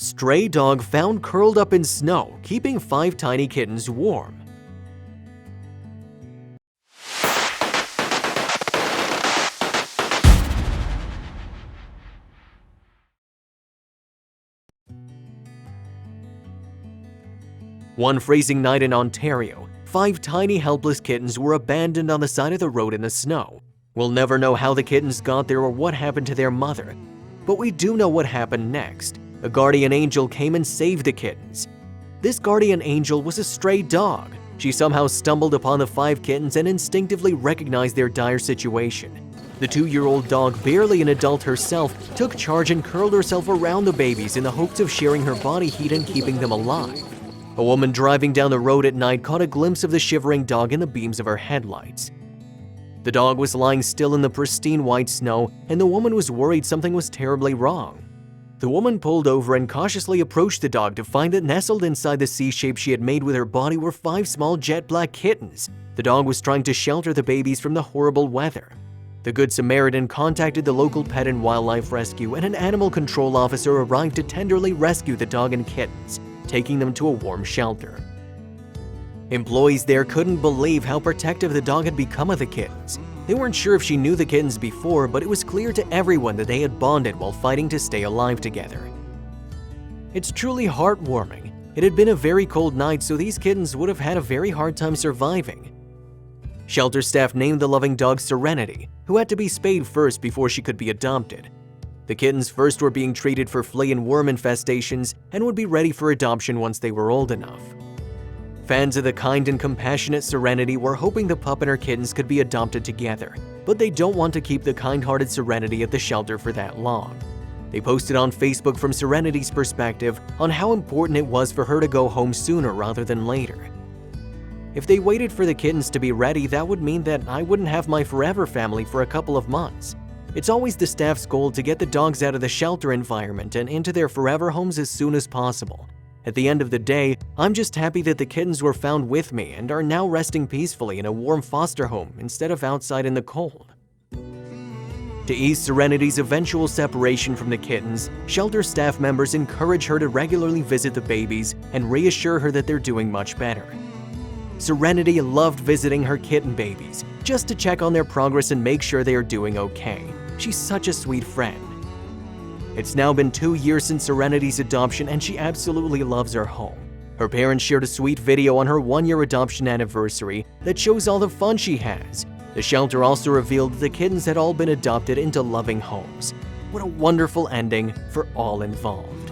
Stray dog found curled up in snow, keeping 5 tiny kittens warm. One freezing night in Ontario, 5 tiny helpless kittens were abandoned on the side of the road in the snow. We'll never know how the kittens got there or what happened to their mother, but we do know what happened next. A guardian angel came and saved the kittens. This guardian angel was a stray dog. She somehow stumbled upon the 5 kittens and instinctively recognized their dire situation. The 2-year-old dog, barely an adult herself, took charge and curled herself around the babies in the hopes of sharing her body heat and keeping them alive. A woman driving down the road at night caught a glimpse of the shivering dog in the beams of her headlights. The dog was lying still in the pristine white snow, and the woman was worried something was terribly wrong. The woman pulled over and cautiously approached the dog to find that nestled inside the C-shape she had made with her body were 5 small jet black kittens. The dog was trying to shelter the babies from the horrible weather. The Good Samaritan contacted the local pet and wildlife rescue, and an animal control officer arrived to tenderly rescue the dog and kittens, taking them to a warm shelter. Employees there couldn't believe how protective the dog had become of the kittens. They weren't sure if she knew the kittens before, but it was clear to everyone that they had bonded while fighting to stay alive together. It's truly heartwarming. It had been a very cold night, so these kittens would have had a very hard time surviving. Shelter staff named the loving dog Serenity, who had to be spayed first before she could be adopted. The kittens first were being treated for flea and worm infestations and would be ready for adoption once they were old enough. Fans of the kind and compassionate Serenity were hoping the pup and her kittens could be adopted together, but they don't want to keep the kind-hearted Serenity at the shelter for that long. They posted on Facebook from Serenity's perspective on how important it was for her to go home sooner rather than later. If they waited for the kittens to be ready, that would mean that I wouldn't have my forever family for a couple of months. It's always the staff's goal to get the dogs out of the shelter environment and into their forever homes as soon as possible. At the end of the day, I'm just happy that the kittens were found with me and are now resting peacefully in a warm foster home instead of outside in the cold. To ease Serenity's eventual separation from the kittens, shelter staff members encourage her to regularly visit the babies and reassure her that they're doing much better. Serenity loved visiting her kitten babies, just to check on their progress and make sure they are doing okay. She's such a sweet friend. It's now been 2 years since Serenity's adoption, and she absolutely loves her home. Her parents shared a sweet video on her 1-year adoption anniversary that shows all the fun she has. The shelter also revealed that the kittens had all been adopted into loving homes. What a wonderful ending for all involved.